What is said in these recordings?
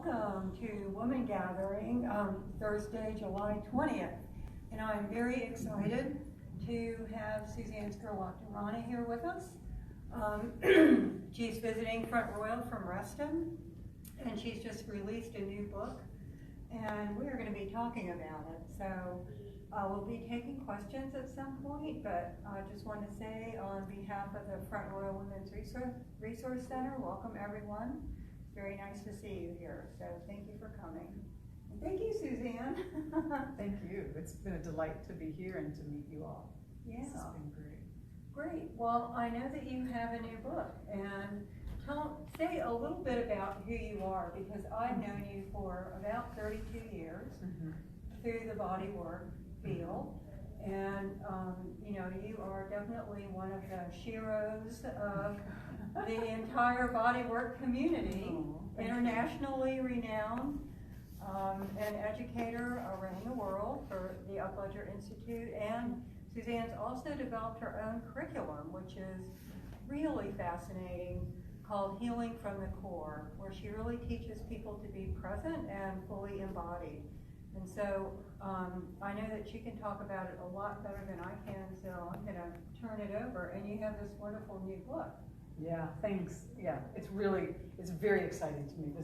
welcome to Woman Gathering, Thursday, July 20th. And I'm very excited to have Suzanne Scurlock Durana here with us. She's visiting Front Royal from Reston, and she's just released a new book, and we're going to be talking about it. So we'll be taking questions at some point, but I just want to say on behalf of the Front Royal Women's Resource Center, welcome everyone. It's very nice to see you here, so thank you for coming. And thank you, Suzanne. Thank you. It's been a delight to be here and to meet you all. Yeah. This has been great. Great. Well, I know that you have a new book, and say a little bit about who you are, because I've known you for about 32 years through the bodywork field, and you are definitely one of the sheroes of the entire bodywork community, internationally renowned, an educator around the world for the Upledger Institute, and Suzanne's also developed her own curriculum, which is really fascinating, called Healing from the Core, where she really teaches people to be present and fully embodied. And so I know that she can talk about it a lot better than I can, so I'm going to turn it over. And you have this wonderful new book. Yeah, thanks. Yeah, it's very exciting to me.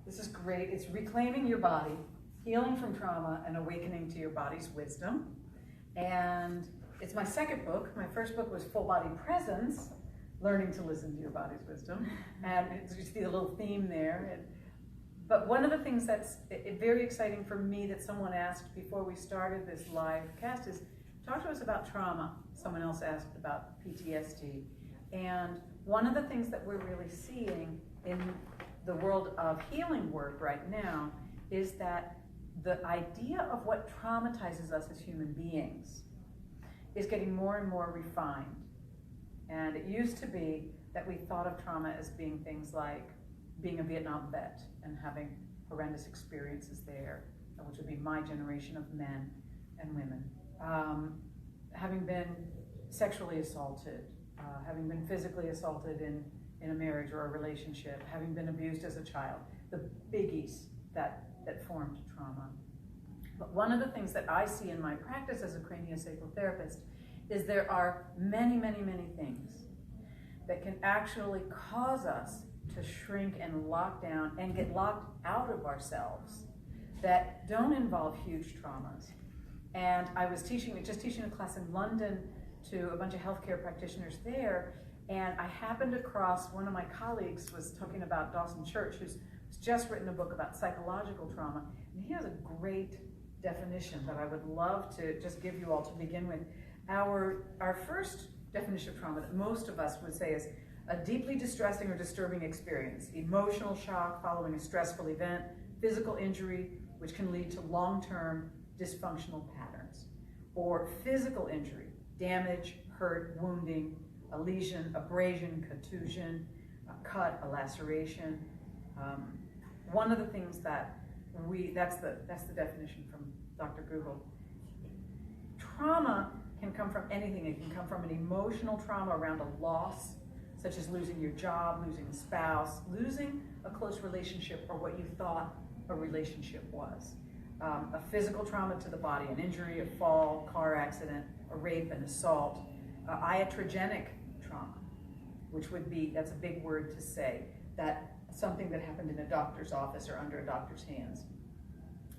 This is great. It's Reclaiming Your Body, Healing from Trauma, and Awakening to Your Body's Wisdom. And it's my second book. My first book was Full Body Presence, Learning to Listen to Your Body's Wisdom. And you see the little theme there. But one of the things that's very exciting for me that someone asked before we started this live cast is, talk to us about trauma. Someone else asked about PTSD. And one of the things that we're really seeing in the world of healing work right now is that the idea of what traumatizes us as human beings is getting more and more refined. And it used to be that we thought of trauma as being things like being a Vietnam vet and having horrendous experiences there, which would be my generation of men and women. Having been sexually assaulted, having been physically assaulted in a marriage or a relationship, having been abused as a child, the biggies that formed trauma. But one of the things that I see in my practice as a craniosacral therapist is there are many, many, many things that can actually cause us to shrink and lock down and get locked out of ourselves that don't involve huge traumas. And I was just teaching a class in London to a bunch of healthcare practitioners there, and I happened across one of my colleagues was talking about Dawson Church, who's just written a book about psychological trauma, and he has a great definition that I would love to just give you all to begin with. Our first definition of trauma that most of us would say is a deeply distressing or disturbing experience, emotional shock following a stressful event, physical injury, which can lead to long-term dysfunctional patterns, or physical injury, damage, hurt, wounding, a lesion, abrasion, contusion, a cut, a laceration. One of the things that's the definition from Dr. Google. Trauma can come from anything. It can come from an emotional trauma around a loss, such as losing your job, losing a spouse, losing a close relationship or what you thought a relationship was. A physical trauma to the body, an injury, a fall, car accident, a rape, an assault. Iatrogenic trauma, which would be, that's a big word to say, that something that happened in a doctor's office or under a doctor's hands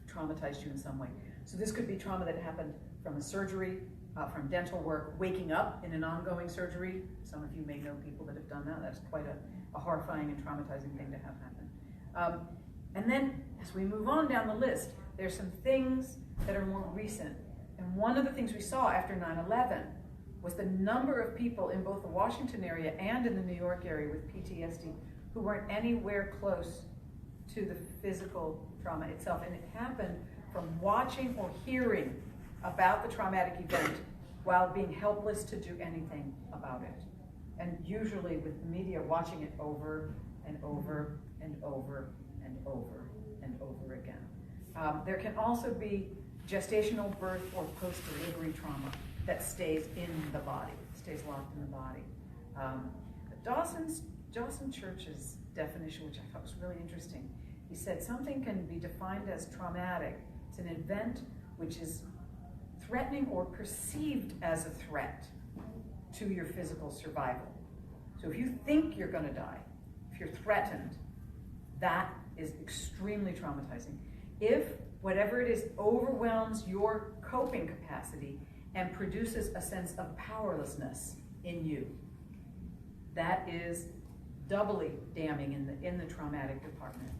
traumatized you in some way. So this could be trauma that happened from a surgery, from dental work, waking up in an ongoing surgery. Some of you may know people that have done that. That's quite a horrifying and traumatizing thing to have happen. And then as we move on down the list, there's some things that are more recent. And one of the things we saw after 9/11 was the number of people in both the Washington area and in the New York area with PTSD who weren't anywhere close to the physical trauma itself. And it happened from watching or hearing about the traumatic event while being helpless to do anything about it. And usually with the media watching it over and over and over and over and over again. There can also be gestational, birth, or post-delivery trauma that stays in the body, stays locked in the body. Dawson Church's definition, which I thought was really interesting, He said something can be defined as traumatic. It's an event which is threatening or perceived as a threat to your physical survival. So if you think you're going to die, if you're threatened, that is extremely traumatizing. If whatever it is overwhelms your coping capacity and produces a sense of powerlessness in you, that is doubly damning in the traumatic department.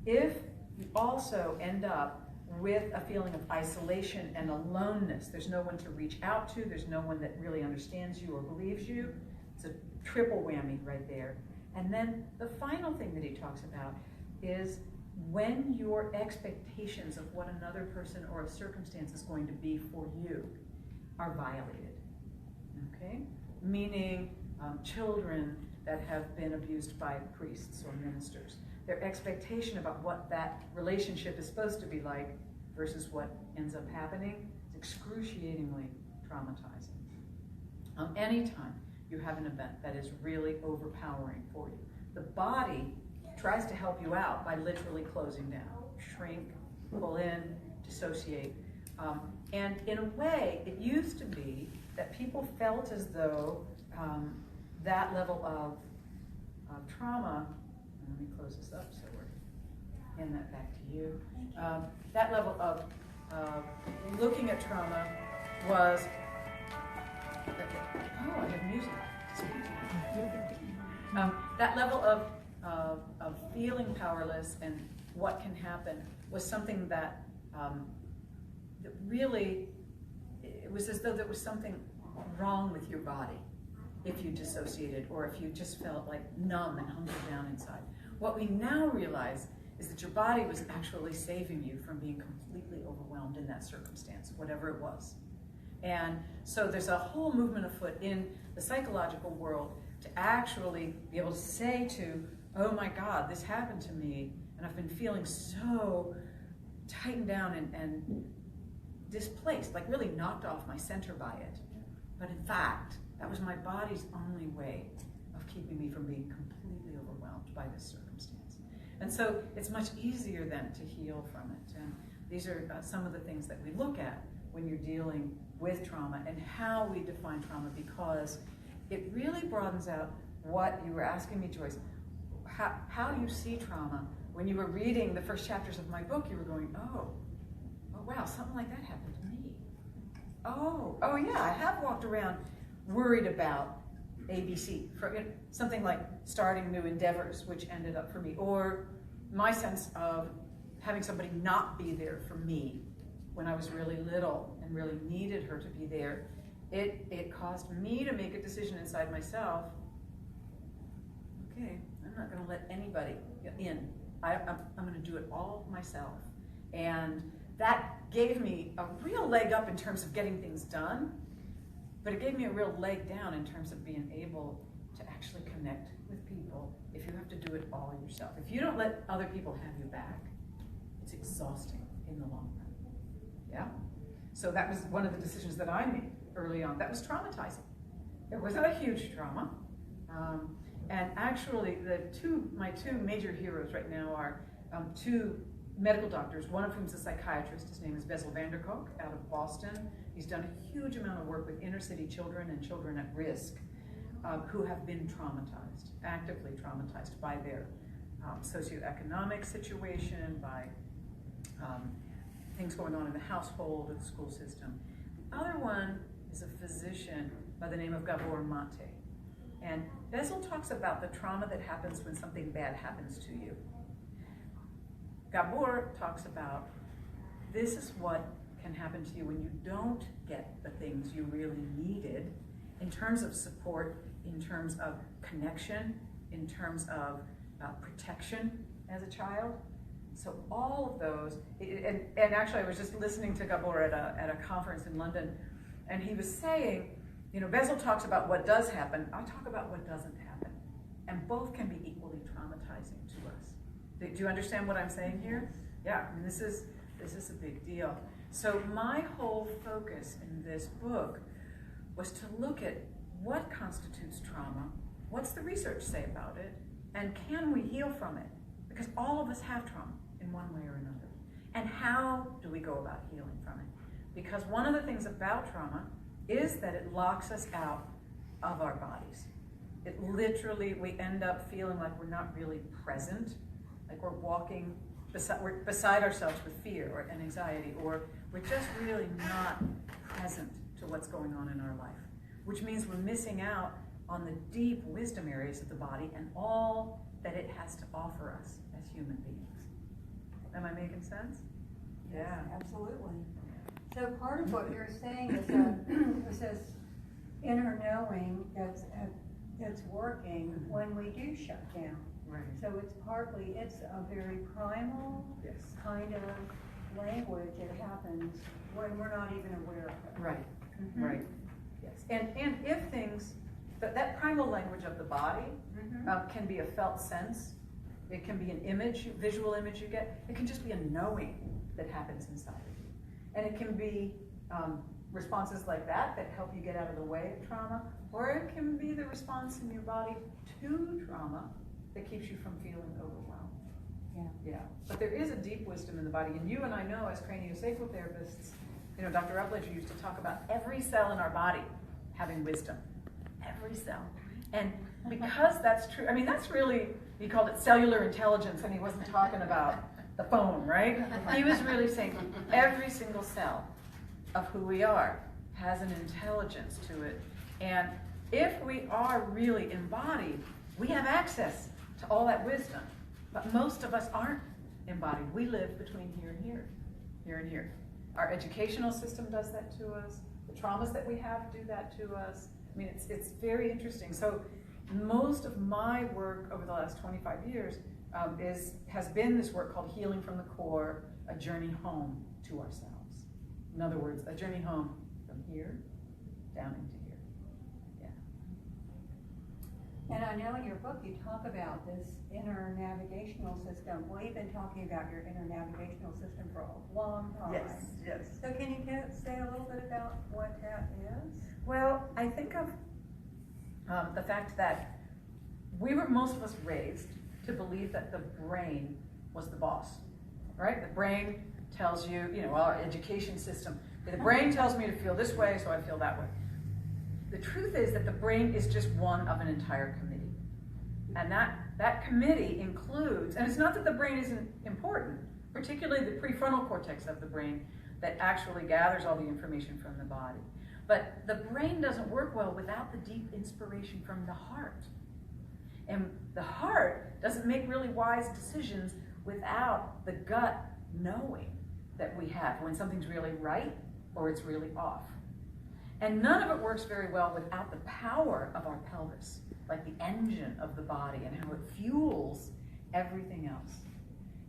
If you also end up with a feeling of isolation and aloneness, there's no one to reach out to, there's no one that really understands you or believes you, it's a triple whammy right there. And then the final thing that he talks about is when your expectations of what another person or a circumstance is going to be for you are violated, okay? Meaning children that have been abused by priests or ministers. Their expectation about what that relationship is supposed to be like versus what ends up happening is excruciatingly traumatizing. Anytime you have an event that is really overpowering for you, the body tries to help you out by literally closing down, shrink, pull in, dissociate. And in a way, it used to be that people felt as though that level of trauma, let me close this up so we're handing that back to you. That level of looking at trauma was, oh, I have music. That level of feeling powerless and what can happen was something that, that really, it was as though there was something wrong with your body if you dissociated or if you just felt like numb and hunkered down inside. What we now realize is that your body was actually saving you from being completely overwhelmed in that circumstance, whatever it was. And so there's a whole movement afoot in the psychological world to actually be able to say to, oh my God, this happened to me, and I've been feeling so tightened down and displaced, like really knocked off my center by it. But in fact, that was my body's only way of keeping me from being completely overwhelmed by this circumstance. And so it's much easier then to heal from it. And these are some of the things that we look at when you're dealing with trauma and how we define trauma, because it really broadens out what you were asking me, Joyce, how you see trauma. When you were reading the first chapters of my book, you were going, oh wow, something like that happened to me. Oh yeah, I have walked around worried about ABC, for something like starting new endeavors, which ended up for me, or my sense of having somebody not be there for me when I was really little and really needed her to be there. It caused me to make a decision inside myself. Okay, I'm not going to let anybody in. I'm going to do it all myself. And that gave me a real leg up in terms of getting things done, but it gave me a real leg down in terms of being able to actually connect with people if you have to do it all yourself. If you don't let other people have you back, it's exhausting in the long run. Yeah? So that was one of the decisions that I made early on. That was traumatizing. It wasn't a huge trauma. And actually, my two major heroes right now are two medical doctors, one of whom is a psychiatrist. His name is Bessel van der Kolk out of Boston. He's done a huge amount of work with inner city children and children at risk who have been traumatized, actively traumatized by their socioeconomic situation, by things going on in the household or the school system. The other one is a physician by the name of Gabor Mate. And Bessel talks about the trauma that happens when something bad happens to you. Gabor talks about this is what can happen to you when you don't get the things you really needed in terms of support, in terms of connection, in terms of protection as a child. So all of those, and actually I was just listening to Gabor at a conference in London, and he was saying, you know, Bessel talks about what does happen, I talk about what doesn't happen, and both can be equally traumatizing to us. Do you understand what I'm saying here? Yeah, I mean, this is a big deal. So my whole focus in this book was to look at what constitutes trauma, what's the research say about it, and can we heal from it? because all of us have trauma in one way or another. And how do we go about healing from it? Because one of the things about trauma is that it locks us out of our bodies. It literally, we end up feeling like we're not really present, like we're walking beside ourselves with fear or and anxiety, or we're just really not present to what's going on in our life, which means we're missing out on the deep wisdom areas of the body and all that it has to offer us as human beings. Am I making sense? Yes, absolutely. So part of what you're saying is this inner knowing that's working when we do shut down. Right. So it's a very primal kind of language that happens when we're not even aware of it. Right. Right. Yes. And if things, that primal language of the body can be a felt sense. It can be an image, visual image you get. It can just be a knowing that happens inside of you. And it can be responses like that help you get out of the way of trauma, or it can be the response in your body to trauma that keeps you from feeling overwhelmed. Yeah. But there is a deep wisdom in the body, and you and I know as craniosacral therapists, Dr. Upledger used to talk about every cell in our body having wisdom. Every cell. And because that's true, that's really, he called it cellular intelligence, and he wasn't talking about the phone, right? He was really saying every single cell of who we are has an intelligence to it. And if we are really embodied, we have access to all that wisdom. But most of us aren't embodied. We live between here and here, here and here. Our educational system does that to us. The traumas that we have do that to us. It's very interesting. So most of my work over the last 25 years has been this work called Healing from the Core, a journey home to ourselves. In other words, a journey home from here down into here. Yeah. And I know in your book you talk about this inner navigational system. Well, you've been talking about your inner navigational system for a long time. Yes. So can you say a little bit about what that is? Well, I think of the fact that most of us raised to believe that the brain was the boss, right? The brain tells you, our education system, the brain tells me to feel this way, so I feel that way. The truth is that the brain is just one of an entire committee. And that committee includes, and it's not that the brain isn't important, particularly the prefrontal cortex of the brain that actually gathers all the information from the body. But the brain doesn't work well without the deep inspiration from the heart. And the heart doesn't make really wise decisions without the gut knowing that we have when something's really right or it's really off. And none of it works very well without the power of our pelvis, like the engine of the body and how it fuels everything else.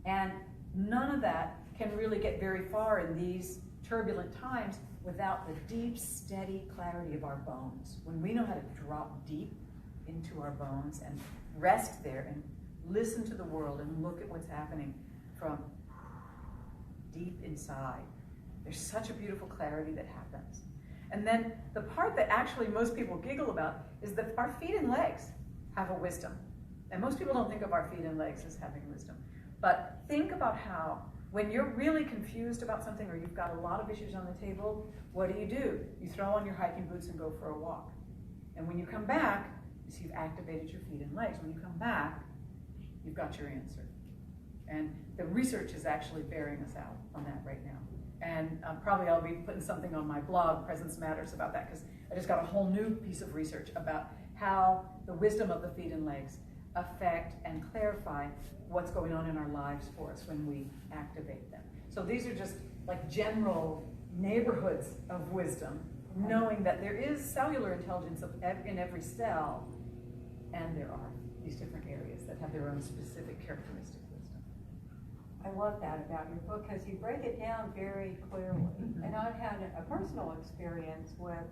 And none of that can really get very far in these turbulent times without the deep, steady clarity of our bones. When we know how to drop deep into our bones and rest there and listen to the world and look at what's happening from deep inside, there's such a beautiful clarity that happens. And then the part that actually most people giggle about is that our feet and legs have a wisdom. And most people don't think of our feet and legs as having wisdom. But think about how, when you're really confused about something or you've got a lot of issues on the table, what do? You throw on your hiking boots and go for a walk. And when you come back, you've activated your feet and legs. When you come back, you've got your answer. And the research is actually bearing us out on that right now. And probably I'll be putting something on my blog, Presence Matters, about that, because I just got a whole new piece of research about how the wisdom of the feet and legs affect and clarify what's going on in our lives for us when we activate them. So these are just like general neighborhoods of wisdom, knowing that there is cellular intelligence in every cell, and there are these different areas that have their own specific characteristic wisdom. I love that about your book because you break it down very clearly. And I've had a personal experience with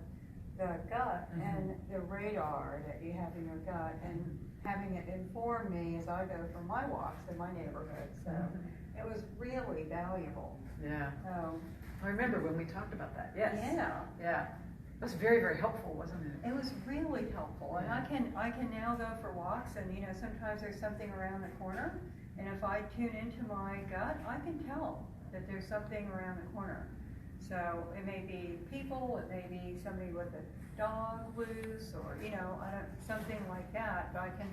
the gut and the radar that you have in your gut and having it inform me as I go for my walks in my neighborhood. So it was really valuable. Yeah. So I remember when we talked about that. Yes. Yeah. It was very, very helpful, wasn't it? It was really helpful. And I can now go for walks, and sometimes there's something around the corner And if I tune into my gut, I can tell that there's something around the corner. So it may be people, it may be somebody with a dog loose, or something like that. But I can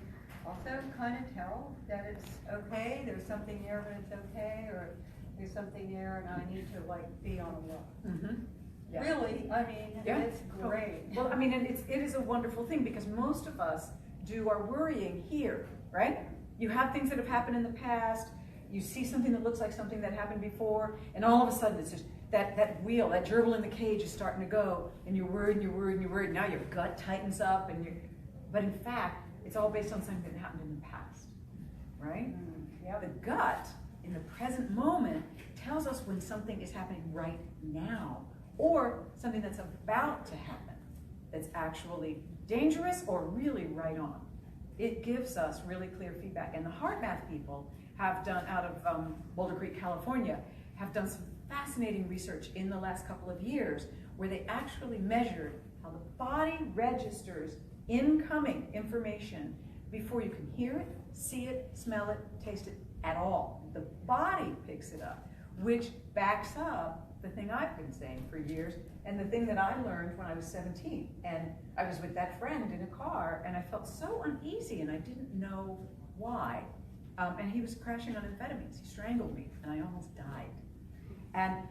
also kind of tell that it's okay. There's something there, but it's okay, or there's something there, and I need to be on the look. Mm-hmm. Yeah. Really, it's great. Well, and it is a wonderful thing, because most of us do our worrying here, right? You have things that have happened in the past, you see something that looks like something that happened before, and all of a sudden it's just that wheel, that gerbil in the cage is starting to go, and you're worried, and you're worried, and you're worried. Now your gut tightens up, but in fact, it's all based on something that happened in the past, right? Yep. The gut, in the present moment, tells us when something is happening right now, or something that's about to happen, that's actually dangerous or really right on. It gives us really clear feedback. And the heart math people have done, out of Boulder Creek, California, have done some fascinating research in the last couple of years, where they actually measured how the body registers incoming information before you can hear it, see it, smell it, taste it at all. The body picks it up, which backs up the thing I've been saying for years, and the thing that I learned when I was 17. And I was with that friend in a car, and I felt so uneasy, and I didn't know why. And he was crashing on amphetamines. He strangled me, and I almost died.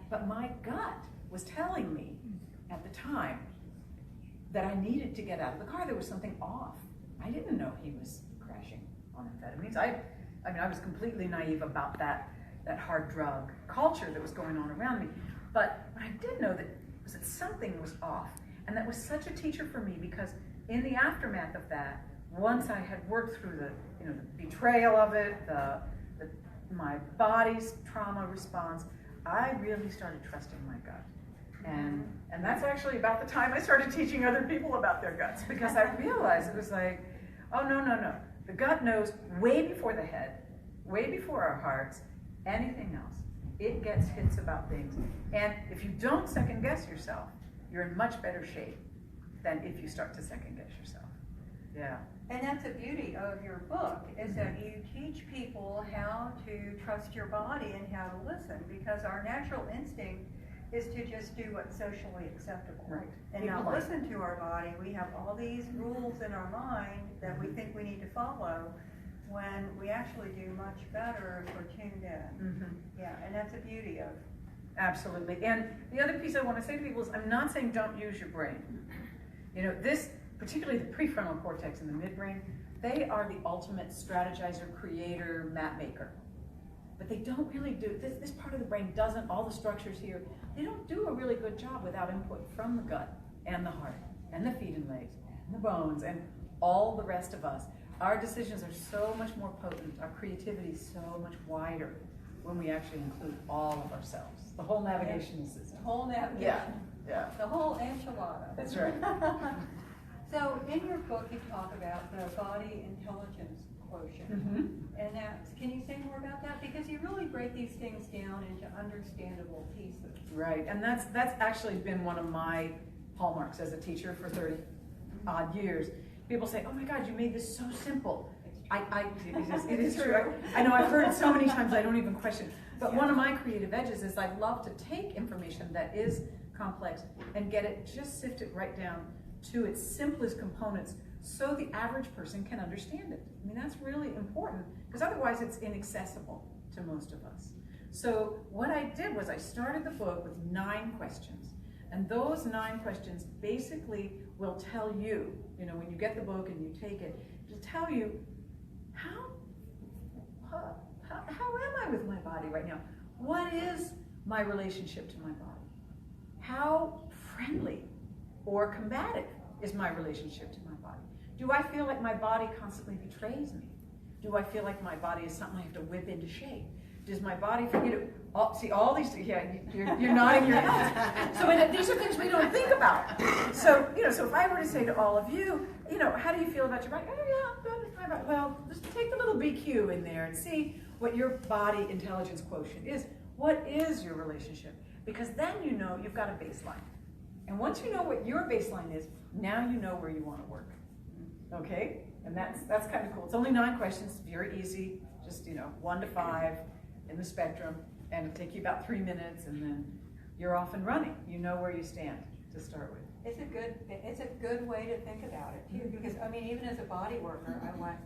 But my gut was telling me at the time that I needed to get out of the car. There was something off. I didn't know he was crashing on amphetamines. I was completely naive about that hard drug culture that was going on around me. But what I did know was that something was off. And that was such a teacher for me, because in the aftermath of that, once I had worked through the betrayal of it, my body's trauma response, I really started trusting my gut. And that's actually about the time I started teaching other people about their guts, because I realized it was like, oh, no. The gut knows way before the head, way before our hearts, anything else. It gets hints about things. And if you don't second guess yourself, you're in much better shape than if you start to second guess yourself. Yeah. And that's the beauty of your book, is that you teach people how to trust your body and how to listen, because our natural instinct is to just do what's socially acceptable. Right. And not listen to our body. We have all these rules in our mind that we think we need to follow, when we actually do much better if we're tuned in. Mm-hmm. Yeah, and that's the beauty of. Absolutely. And the other piece I want to say to people is, I'm not saying don't use your brain. This, particularly the prefrontal cortex and the midbrain, they are the ultimate strategizer, creator, map maker. But they don't really do, this part of the brain doesn't, all the structures here, they don't do a really good job without input from the gut and the heart and the feet and legs and the bones and all the rest of us. Our decisions are so much more potent, our creativity is so much wider when we actually include all of ourselves. The whole navigation system. The whole navigation. Yeah. The whole enchilada. That's right. So in your book you talk about the body intelligence quotient. Mm-hmm. And can you say more about that? Because you really break these things down into understandable pieces. Right, and that's actually been one of my hallmarks as a teacher for 30 odd years. People say, oh my God, you made this so simple. It is true. I know, I've heard it so many times I don't even question. But one of my creative edges is I love to take information that is complex and just sift it right down to its simplest components, so the average person can understand it. I mean, that's really important, because otherwise it's inaccessible to most of us. So what I did was I started the book with 9 questions. And those 9 questions basically will tell you, when you get the book and you take it, it'll tell you, how am I with my body right now? What is my relationship to my body? How friendly or combative is my relationship to my body? Do I feel like my body constantly betrays me? Do I feel like my body is something I have to whip into shape? Does my body, see all these, you're nodding your head. So these are things we don't think about. So, so if I were to say to all of you, how do you feel about your body? Oh yeah, well, just take the little BQ in there and see what your body intelligence quotient is. What is your relationship? Because then you've got a baseline. And once you know what your baseline is, now you know where you want to work. Okay? And that's kind of cool. It's only 9 questions, very easy. just, 1 to 5 in the spectrum, and it'll take you about 3 minutes, and then you're off and running. You know where you stand to start with. It's a good way to think about it too, because I mean, even as a body worker, I went,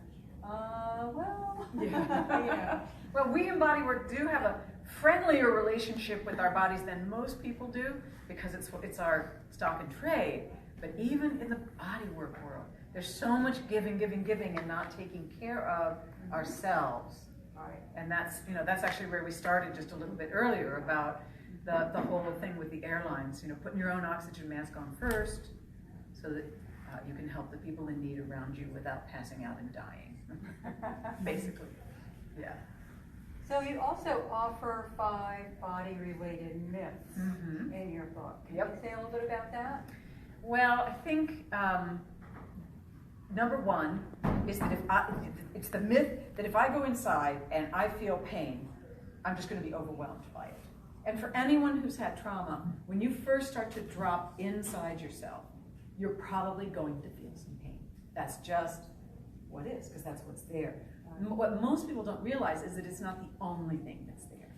well, Yeah. Well, we in bodywork do have a friendlier relationship with our bodies than most people do, because it's our stock and trade. But even in the bodywork world, there's so much giving, and not taking care of ourselves. Right. And that's actually where we started just a little bit earlier about the whole thing with the airlines. Putting your own oxygen mask on first, so that you can help the people in need around you without passing out and dying. Basically, yeah. So you also offer 5 body-related myths in your book. Can you say a little bit about that? Well, I think number 1 is that it's the myth that if I go inside and I feel pain, I'm just going to be overwhelmed by it. And for anyone who's had trauma, when you first start to drop inside yourself, you're probably going to feel some pain. That's just what is, because that's what's there. What most people don't realize is that it's not the only thing that's there.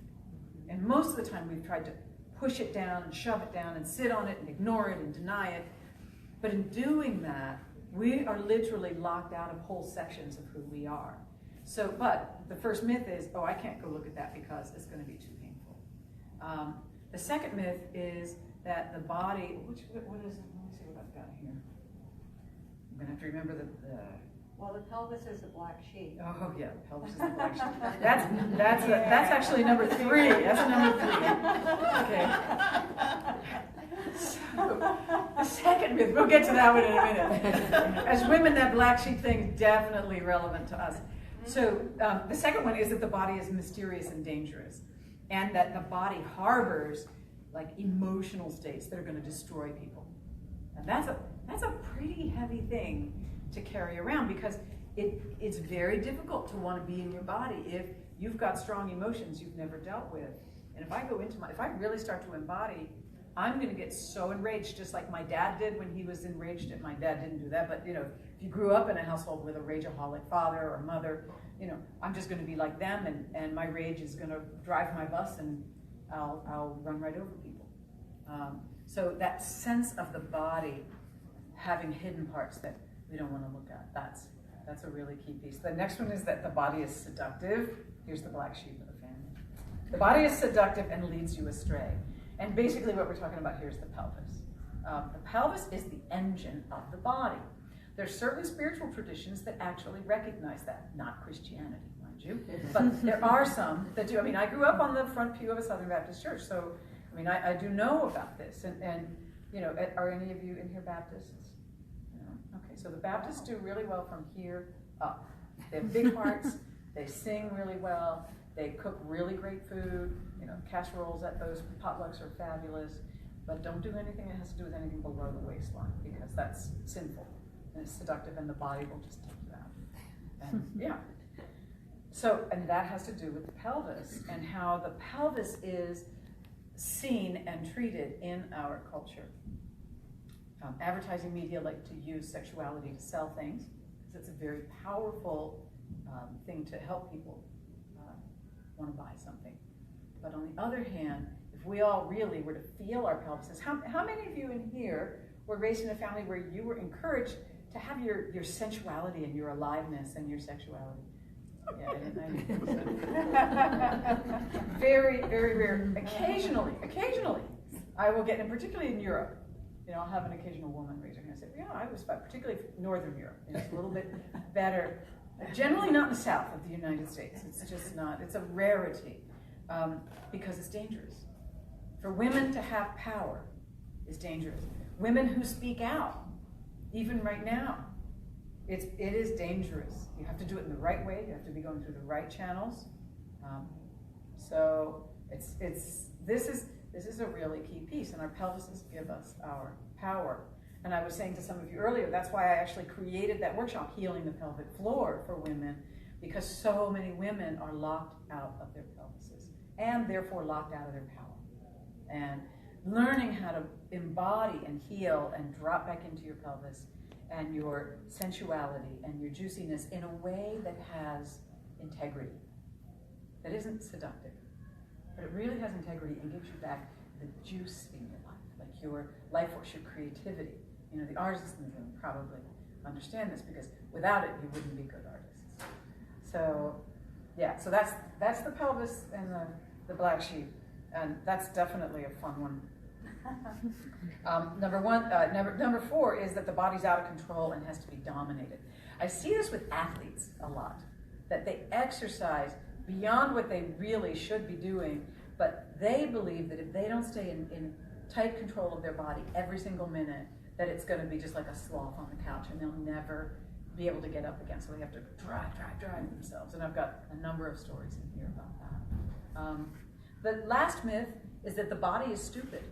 And most of the time we've tried to push it down and shove it down and sit on it and ignore it and deny it. But in doing that, we are literally locked out of whole sections of who we are. So, but the first myth is, oh, I can't go look at that because it's going to be too painful. The second myth is that the body, what is it? Let me see what I've got here. I'm going to have to remember the Well, the pelvis is the black sheep. Oh yeah, the pelvis is the black sheep. That's actually number 3. That's number 3. Okay. So the second myth, we'll get to that one in a minute. As women, that black sheep thing is definitely relevant to us. So the second one is that the body is mysterious and dangerous, and that the body harbors like emotional states that are going to destroy people. And that's a pretty heavy thing to carry around, because it's very difficult to want to be in your body if you've got strong emotions you've never dealt with. And if I really start to embody, I'm going to get so enraged, just like my dad did when he was enraged at my dad. Didn't do that, but if you grew up in a household with a rageaholic father or mother, I'm just going to be like them, and my rage is going to drive my bus, and I'll run right over people. So that sense of the body having hidden parts that we don't want to look at, that's a really key piece. The next one is that the body is seductive. Here's the black sheep of the family. The body is seductive and leads you astray. And basically what we're talking about here is the pelvis. The pelvis is the engine of the body. There's certain spiritual traditions that actually recognize that, not Christianity, mind you, but there are some that do. I mean, I grew up on the front pew of a Southern Baptist church, so I mean, I do know about this. And are any of you in here Baptists? Okay, so the Baptists do really well from here up. They have big hearts, they sing really well, they cook really great food, casseroles at those potlucks are fabulous, but don't do anything that has to do with anything below the waistline, because that's sinful, and it's seductive, and the body will just take you out. And yeah. So, and that has to do with the pelvis, and how the pelvis is seen and treated in our culture. Advertising media like to use sexuality to sell things, because it's a very powerful thing to help people want to buy something. But on the other hand, if we all really were to feel our pelvises, how many of you in here were raised in a family where you were encouraged to have your sensuality and your aliveness and your sexuality? Yeah, I didn't know. Very, very rare. Occasionally, I will get, and particularly in Europe, I'll have an occasional woman raise her hand and say, yeah, I was, particularly Northern Europe. It's a little bit better. Generally not in the South of the United States. It's just not. It's a rarity because it's dangerous. For women to have power is dangerous. Women who speak out, even right now, it is dangerous. You have to do it in the right way. You have to be going through the right channels. So this is a really key piece, and our pelvises give us our power. And I was saying to some of you earlier, that's why I actually created that workshop, Healing the Pelvic Floor for Women, because so many women are locked out of their pelvises, and therefore locked out of their power. And learning how to embody and heal and drop back into your pelvis and your sensuality and your juiciness in a way that has integrity, that isn't seductive, but it really has integrity and gives you back the juice in your life, like your life force, your creativity. You know, the artists in the room probably understand this, because without it, you wouldn't be good artists. So, yeah, so that's the pelvis and the black sheep, and that's definitely a fun one. Number 4 is that the body's out of control and has to be dominated. I see this with athletes a lot, that they exercise beyond what they really should be doing, but they believe that if they don't stay in tight control of their body every single minute, that it's going to be just like a sloth on the couch, and they'll never be able to get up again. So they have to drive themselves. And I've got a number of stories in here about that. The last myth is that the body is stupid,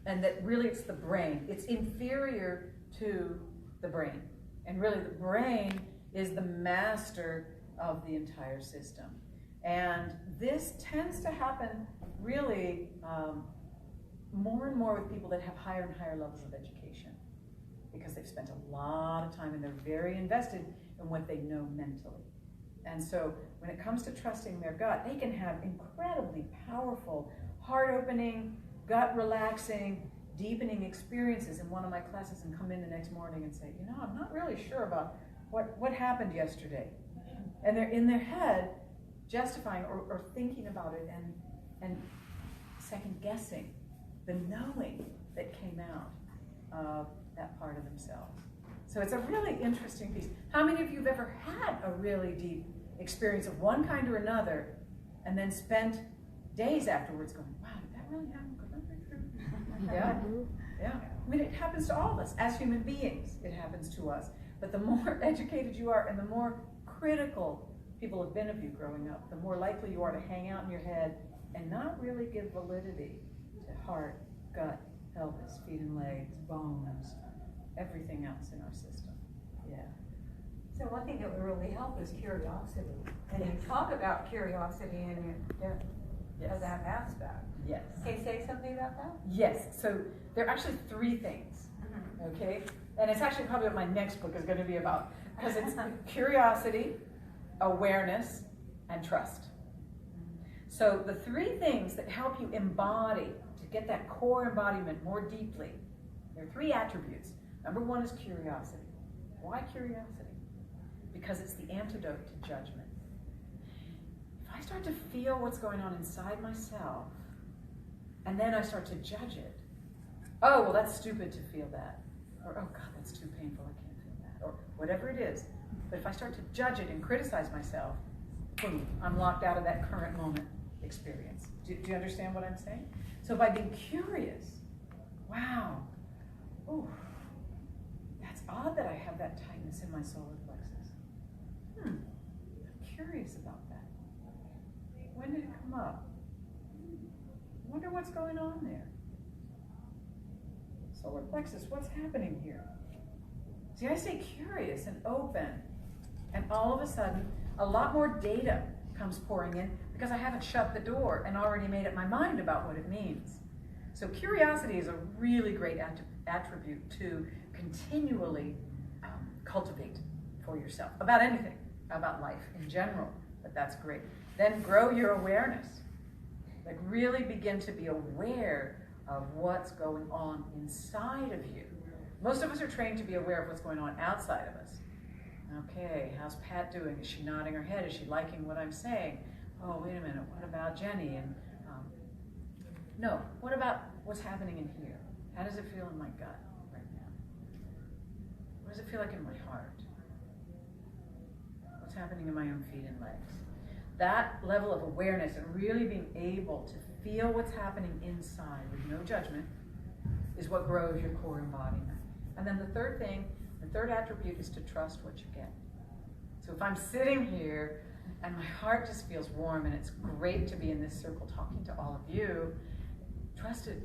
and that really it's the brain. It's inferior to the brain. And really the brain is the master of the entire system. And this tends to happen really more and more with people that have higher and higher levels of education, because they've spent a lot of time and they're very invested in what they know mentally. And so when it comes to trusting their gut, they can have incredibly powerful, heart-opening, gut-relaxing, deepening experiences in one of my classes, and come in the next morning and say, you know, I'm not really sure about what happened yesterday. And they're in their head justifying or thinking about it and second-guessing the knowing that came out of that part of themselves. So it's a really interesting piece. How many of you have ever had a really deep experience of one kind or another, and then spent days afterwards going, wow, did that really happen? Could that be true? Yeah, yeah. I mean, it happens to all of us. As human beings, it happens to us. But the more educated you are and the more critical people have been of you growing up, the more likely you are to hang out in your head and not really give validity to heart, gut, pelvis, feet and legs, bones, everything else in our system. Yeah. So one thing that would really help is curiosity. And you talk about curiosity in that aspect. Yes. Can you say something about that? Yes. So there are actually 3 things. Okay? And it's actually probably what my next book is going to be about, because it's curiosity, awareness, and trust. So the 3 things that help you embody, to get that core embodiment more deeply, there are 3 attributes. Number 1 is curiosity. Why curiosity? Because it's the antidote to judgment. If I start to feel what's going on inside myself, and then I start to judge it, oh, well, that's stupid to feel that. Or, oh, God, that's too painful, I can't feel that. Or whatever it is. But if I start to judge it and criticize myself, boom, I'm locked out of that current moment experience. Do you understand what I'm saying? So by being curious, wow, ooh, that's odd that I have that tightness in my solar plexus. I'm curious about that. When did it come up? I wonder what's going on there. Solar plexus, what's happening here? See, I stay curious and open, and all of a sudden, a lot more data comes pouring in, because I haven't shut the door and already made up my mind about what it means. So curiosity is a really great attribute to continually cultivate for yourself, about anything, about life in general, but that's great. Then grow your awareness. Like really begin to be aware of what's going on inside of you. Most of us are trained to be aware of what's going on outside of us. Okay, how's Pat doing? Is she nodding her head? Is she liking what I'm saying? Oh, wait a minute, what about Jenny? And no, what about what's happening in here? How does it feel in my gut right now? What does it feel like in my heart? What's happening in my own feet and legs? That level of awareness and really being able to feel what's happening inside with no judgment is what grows your core embodiment. And then the third thing, the third attribute is to trust what you get. So if I'm sitting here and my heart just feels warm and it's great to be in this circle talking to all of you, trust it.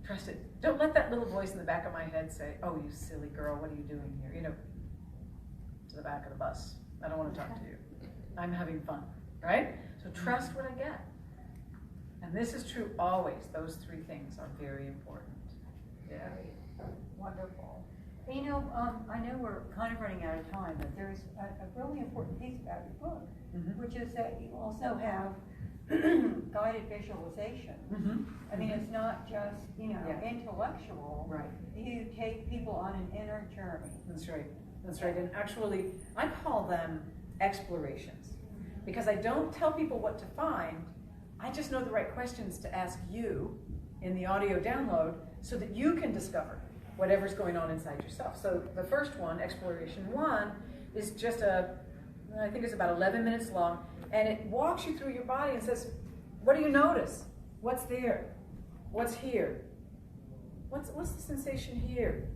Trust it. Don't let that little voice in the back of my head say, oh, you silly girl, what are you doing here? You know, to the back of the bus. I don't want to talk to you. I'm having fun, right? So trust what I get. And this is true always. Those 3 things are very important. Yeah. Wonderful. And, you know, I know we're kind of running out of time, but there's a really important piece about your book, which is that you also have guided visualization. I mean, it's not just, intellectual. Right. You take people on an inner journey. That's right. That's right. And actually, I call them explorations, because I don't tell people what to find. I just know the right questions to ask you in the audio download so that you can discover whatever's going on inside yourself. So the first one, exploration 1, is just I think it's about 11 minutes long, and it walks you through your body and says, what do you notice? What's there? What's here? What's the sensation here?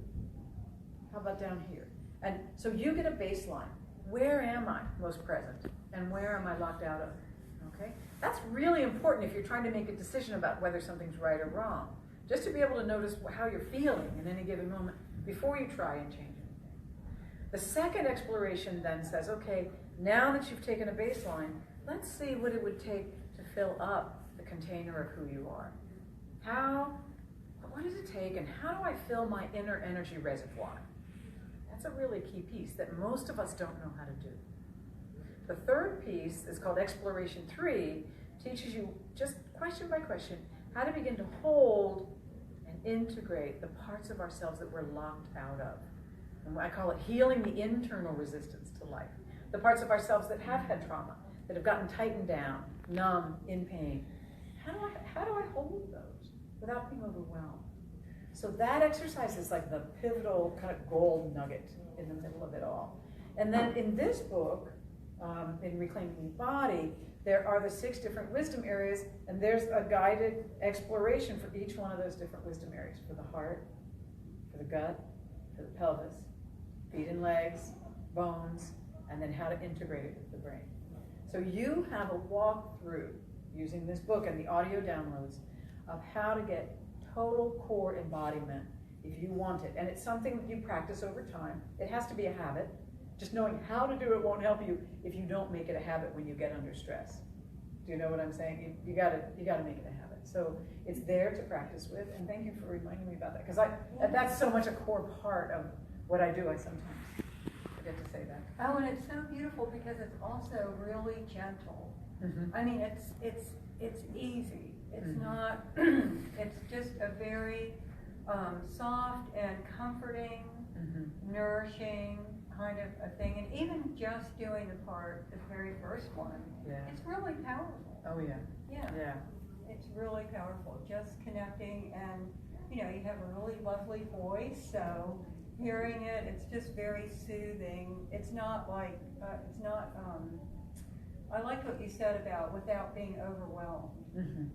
How about down here? And so you get a baseline. Where am I most present? And where am I locked out of? Okay? That's really important if you're trying to make a decision about whether something's right or wrong. Just to be able to notice how you're feeling in any given moment before you try and change it. The second exploration then says, okay, now that you've taken a baseline, let's see what it would take to fill up the container of who you are. What does it take, and how do I fill my inner energy reservoir? That's a really key piece that most of us don't know how to do. The third piece is called Exploration 3, teaches you just question by question how to begin to hold and integrate the parts of ourselves that we're locked out of. And I call it healing the internal resistance to life. The parts of ourselves that have had trauma, that have gotten tightened down, numb, in pain. How do I hold those without being overwhelmed? So that exercise is like the pivotal kind of gold nugget in the middle of it all. And then in this book, in Reclaiming the Body, there are the 6 different wisdom areas, and there's a guided exploration for each one of those different wisdom areas, for the heart, for the gut, for the pelvis, feet and legs, bones, and then how to integrate it with the brain. So you have a walkthrough using this book and the audio downloads of how to get total core embodiment if you want it. And it's something that you practice over time. It has to be a habit. Just knowing how to do it won't help you if you don't make it a habit when you get under stress. Do you know what I'm saying? You gotta make it a habit. So it's there to practice with, and thank you for reminding me about that, because that's so much a core part of what I do. I sometimes forget to say that. Oh, and it's so beautiful because it's also really gentle. I mean, it's easy. It's not. It's just a very soft and comforting, nourishing kind of a thing. And even just doing the very first one, it's really powerful. Oh yeah. Yeah. It's really powerful. Just connecting, and you have a really lovely voice, so hearing it, it's just very soothing. It's not like I like what you said about without being overwhelmed,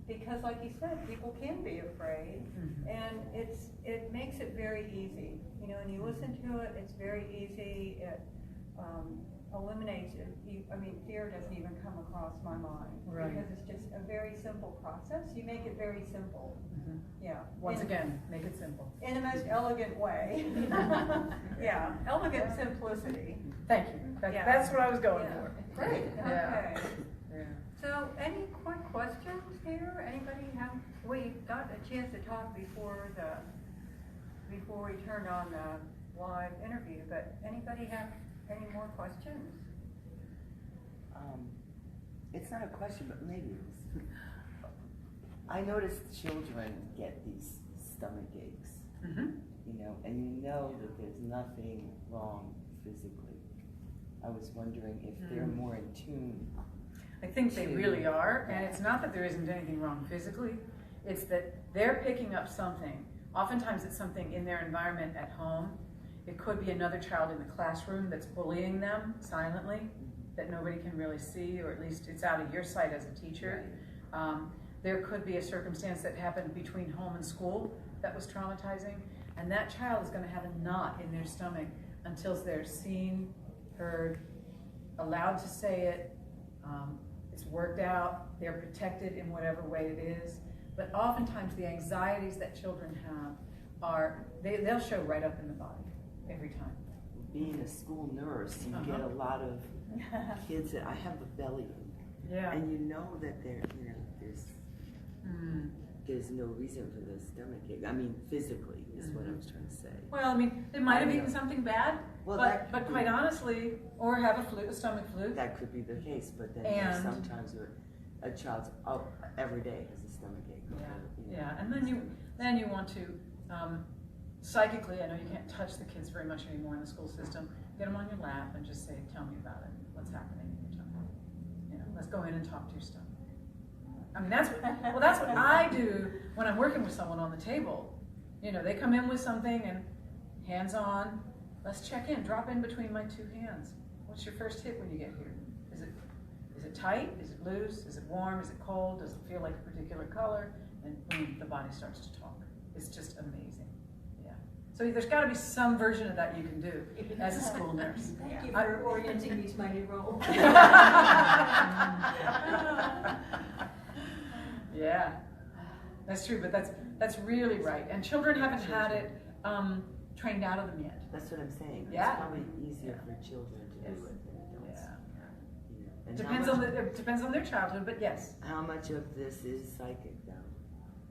because like you said, people can be afraid, and it makes it very easy. When you listen to it, it's very easy. It eliminates it. Fear doesn't even come across my mind, because it's just a very simple process. You make it very simple. Once again, make it simple in the most elegant way. Elegant simplicity. Thank you. That's what I was going for. Great. Okay. Yeah. So, any quick questions here? Anybody have? We got a chance to talk before we turned on the live interview, but anybody have any more questions? It's not a question, but maybe it is. I noticed children get these stomach aches, and you know that there's nothing wrong physically. I was wondering if they're more in tune. I think they really are, and it's not that there isn't anything wrong physically, it's that they're picking up something. Oftentimes it's something in their environment at home. It could be another child in the classroom that's bullying them silently, that nobody can really see, or at least it's out of your sight as a teacher. There could be a circumstance that happened between home and school that was traumatizing, and that child is going to have a knot in their stomach until they're seen, heard, allowed to say it, it's worked out, they're protected in whatever way it is. But oftentimes the anxieties that children have they'll show right up in the body every time. Being a school nurse, you get a lot of kids that I have a belly ache, and you know that there's no reason for the stomach ache. I mean, physically is what I was trying to say. Well, they might have eaten something bad, but quite honestly, or have a stomach flu. That could be the case, but then there's sometimes where a child's every day has a stomach ache. Yeah, You know, yeah, and then you want to psychically. I know you can't touch the kids very much anymore in the school system. Get them on your lap and just say, "Tell me about it. What's happening in your tummy? You know, let's go in and talk to your stomach." I mean, that's what I do when I'm working with someone on the table. You know, they come in with something and hands on. Let's check in. Drop in between my two hands. What's your first hit when you get here? Is it tight? Is it loose? Is it warm? Is it cold? Does it feel like a particular color? And boom, the body starts to talk. It's just amazing. Yeah. So there's got to be some version of that you can do as a school nurse. Thank you for orienting me to my new role. Yeah, that's true, but that's really right. And children haven't had it trained out of them yet. That's what I'm saying. Yeah. It's probably easier for children to do it than adults. Yeah. You know, and Depends on their childhood, but yes. how much of this is psychic, though?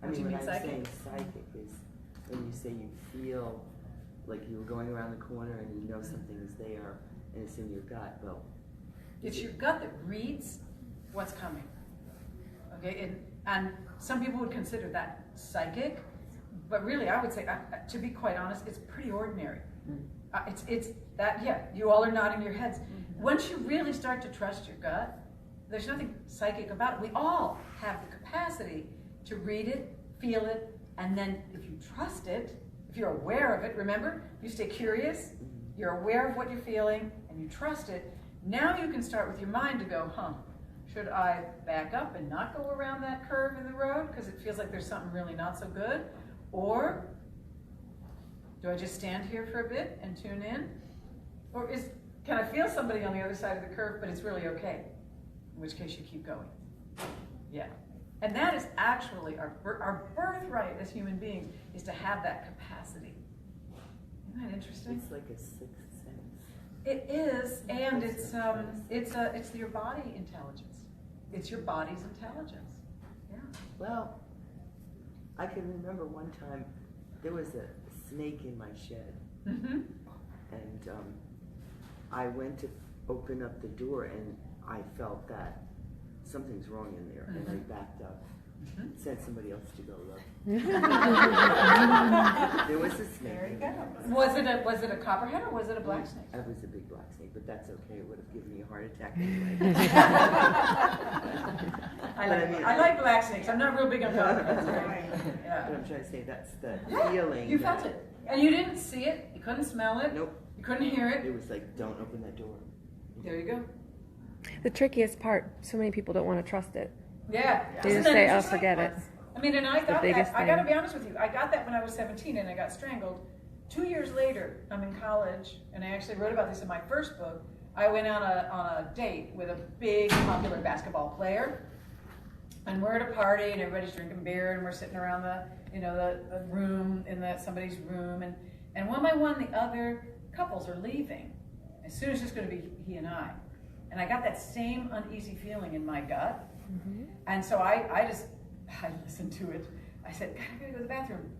What do you when mean I'm psychic? saying psychic is when you say you feel like you were going around the corner and you know something is there and it's in your gut. Well, It's your gut that reads what's coming. Okay, and some people would consider that psychic, but really I would say, to be quite honest, it's pretty ordinary. It's that, yeah, you all are nodding your heads. Once you really start to trust your gut, there's nothing psychic about it. We all have the capacity to read it, feel it, and then if you trust it, if you're aware of it, remember, you stay curious, you're aware of what you're feeling, and you trust it, now you can start with your mind to go, should I back up and not go around that curve in the road because it feels like there's something really not so good? Or do I just stand here for a bit and tune in? Or can I feel somebody on the other side of the curve, but it's really okay? In which case you keep going. Yeah. And that is actually our birthright as human beings, is to have that capacity. Isn't that interesting? it's like a sixth sense. It is, and it's your body intelligence. It's your body's intelligence. Yeah. Well, I can remember one time there was a snake in my shed, Mm-hmm. and I went to open up the door and I felt that something's wrong in there, and I backed up. Sent somebody else to go look. There was a snake. There you go. Was it a copperhead or was it a black snake? It was a big black snake, but that's okay. It would have given me a heart attack anyway. I like black snakes. I'm not real big on copperheads. Right? But Yeah. I'm trying to say that's the Yeah, feeling. you felt it, and you didn't see it. You couldn't smell it. Nope. You couldn't hear It it. was like, don't open that door. There you go. The trickiest part, so many people don't want to trust it. Yeah. They Isn't just that say, oh, interesting? forget it. I mean, and I got biggest that. I got to thing. be honest with you. I got that when I was 17 and I got strangled. 2 years later, I'm in college, and I actually wrote about this in my first book. I went on a date with a big popular basketball player, and we're at a party, and everybody's drinking beer, and we're sitting around the room in somebody's room, and one by one, the other couples are leaving. As soon as it's going to be he and I got that same uneasy feeling in my gut, and so I listened to it. I said, God, I gotta go to the bathroom.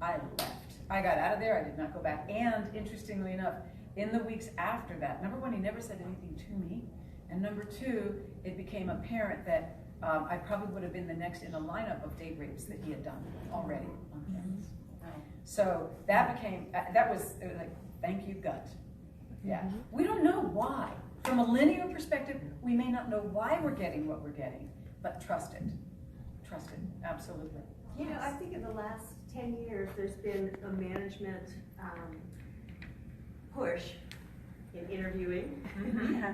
I left. I got out of there. I did not go back. And interestingly enough, in the weeks after that, number one, he never said anything to me. And number two, it became apparent that I probably would have been the next in a lineup of date rapes that he had done already on campus. So it was like, thank you, gut. Yeah. We don't know why. From a linear perspective, we may not know why we're getting what we're getting, but trust it. Trust it, absolutely. You know, I think in the last 10 years, there's been a management push in interviewing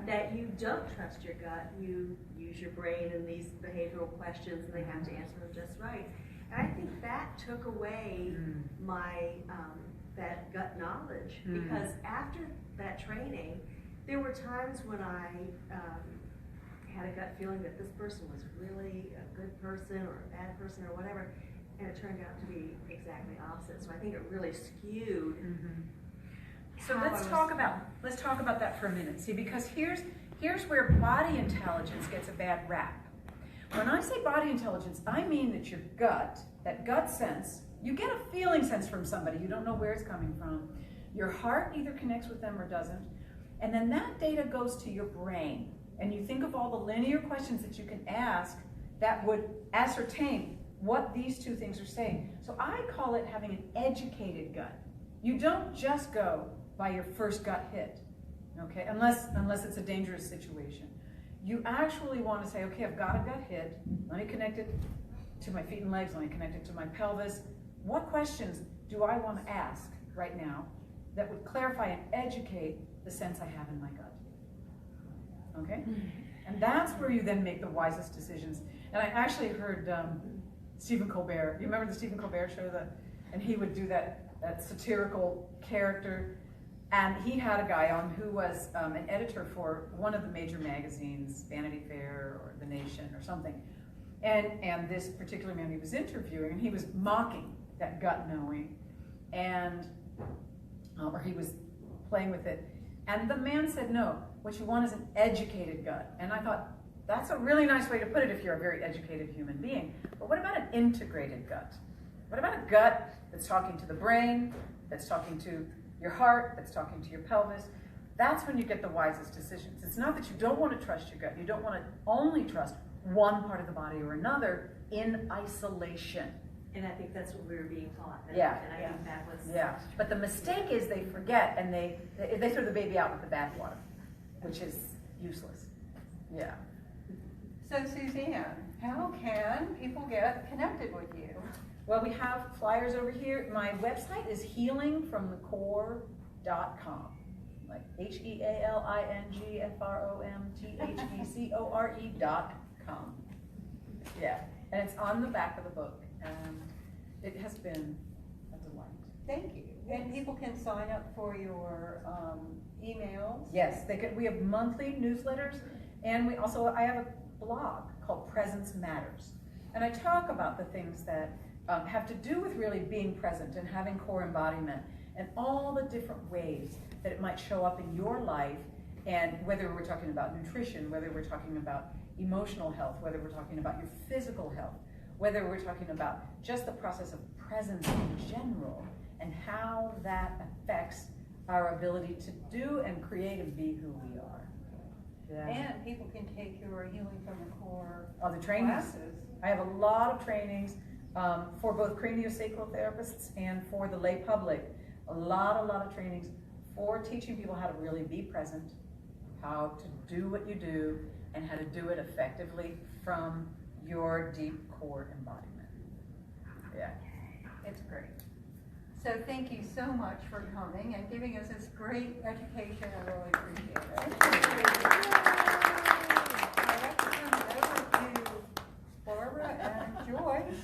that you don't trust your gut, you use your brain in these behavioral questions and they have to answer them just right. And I think that took away my, that gut knowledge, because after that training, there were times when I had a gut feeling that this person was really a good person or a bad person or whatever, and it turned out to be exactly opposite. So I think it really skewed. So let's talk about that for a minute. See, because here's where body intelligence gets a bad rap. When I say body intelligence, I mean that your gut, that gut sense, you get a feeling sense from somebody, you don't know where it's coming from. Your heart either connects with them or doesn't, and then that data goes to your brain. And you think of all the linear questions that you can ask that would ascertain what these two things are saying. So I call it having an educated gut. You don't just go by your first gut hit, okay, unless it's a dangerous situation. You actually want to say, okay, I've got a gut hit, let me connect it to my feet and legs, let me connect it to my pelvis. What questions do I want to ask right now that would clarify and educate the sense I have in my gut? Okay? And that's where you then make the wisest decisions. And I actually heard Stephen Colbert, you remember the Stephen Colbert show? And he would do that satirical character. And he had a guy on who was an editor for one of the major magazines, Vanity Fair or The Nation or something. And this particular man he was interviewing, and he was mocking that gut knowing, and or he was playing with it. And the man said, no, what you want is an educated gut. And I thought, that's a really nice way to put it if you're a very educated human being. But what about an integrated gut? What about a gut that's talking to the brain, that's talking to your heart, that's talking to your pelvis? That's when you get the wisest decisions. It's not that you don't want to trust your gut. You don't want to only trust one part of the body or another in isolation. And I think that's what we were being taught. And Yeah. And I think that was. Yeah. But the mistake is they forget and they throw the baby out with the bathwater, which is useless. Yeah. So Suzanne, how can people get connected with you? Well, we have flyers over here. My website is healingfromthecore.com. Like HEALINGFROMTHECORE.com. Yeah. And it's on the back of the book. And it has been a delight. Thank you. And people can sign up for your emails. Yes, they can. We have monthly newsletters, and I have a blog called Presence Matters. And I talk about the things that have to do with really being present and having core embodiment and all the different ways that it might show up in your life, and whether we're talking about nutrition, whether we're talking about emotional health, whether we're talking about your physical health, whether we're talking about just the process of presence in general and how that affects our ability to do and create and be who we are. Yeah. And people can take your Healing from the Core the trainings. classes. I have a lot of trainings for both craniosacral therapists and for the lay public. A lot of trainings for teaching people how to really be present, how to do what you do, and how to do it effectively from your deep core embodiment. Yeah. It's great. So thank you so much for coming and giving us this great education. I really appreciate it. I'd like to turn it over to Barbara and Joyce.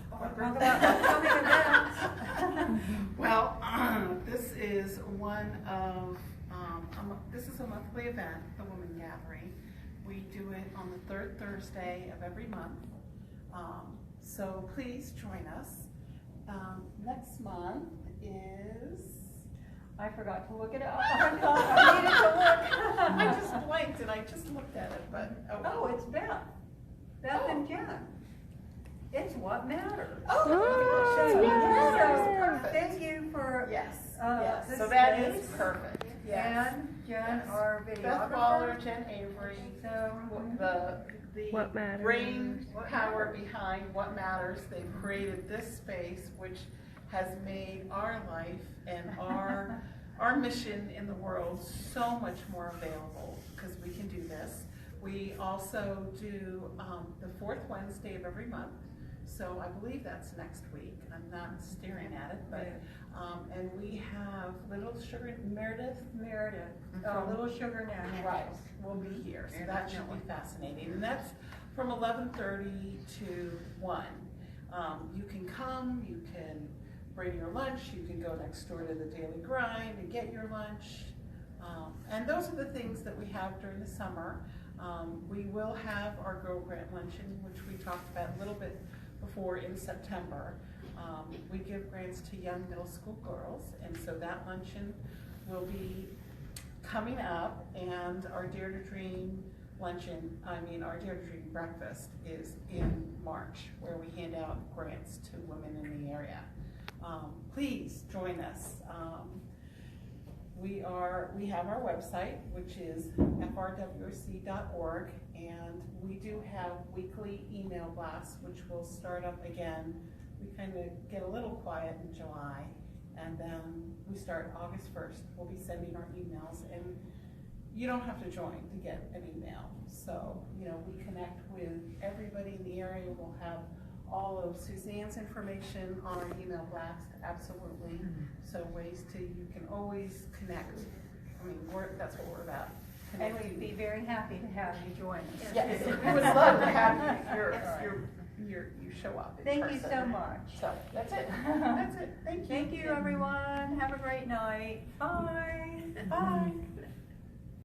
Talk about upcoming events. Well, this is this is a monthly event, the Woman Gathering. We do it on the third Thursday of every month. So please join us. Next month is... I forgot to look it up. I thought I needed to look. I just blanked and I just looked at it, but... Oh, it's Beth. Beth and Jen. It's What Matters. Oh, So, perfect. thank you for Yes, this so that space. is perfect. Yes. And Jen, Yes. our Beth videographer. Waller, Jen Avery, So, the What Matters. brain power behind What Matters. They've created this space which has made our life and our mission in the world so much more available because we can do this. We also do the fourth Wednesday of every month. So I believe that's next week. I'm not staring at it, but and we have Meredith Little Sugar National. Right, will be here, so that should be fascinating. And that's from 11:30 to 1. You can come, you can bring your lunch, you can go next door to the Daily Grind and get your lunch. And those are the things that we have during the summer. We will have our Girl Grant Luncheon, which we talked about a little bit before in September. We give grants to young middle school girls, and so that luncheon will be coming up, and our Dare to Dream luncheon, our Dare to Dream breakfast is in March, where we hand out grants to women in the area. Please join us. We have our website, which is frwc.org, and we do have weekly email blasts, which will start up again. We kind of get a little quiet in July, and then we start August 1st. We'll be sending our emails, and you don't have to join to get an email. So, we connect with everybody in the area. We'll have all of Suzanne's information on our email blast, absolutely. So you can always connect. I mean, that's what we're about. And we'd be very happy to have you join us. Yes, we would love to have you. You show up in Thank you person. so much. So that's it. That's it. Thank you. Thank you, everyone. Have a great night. Bye. Bye.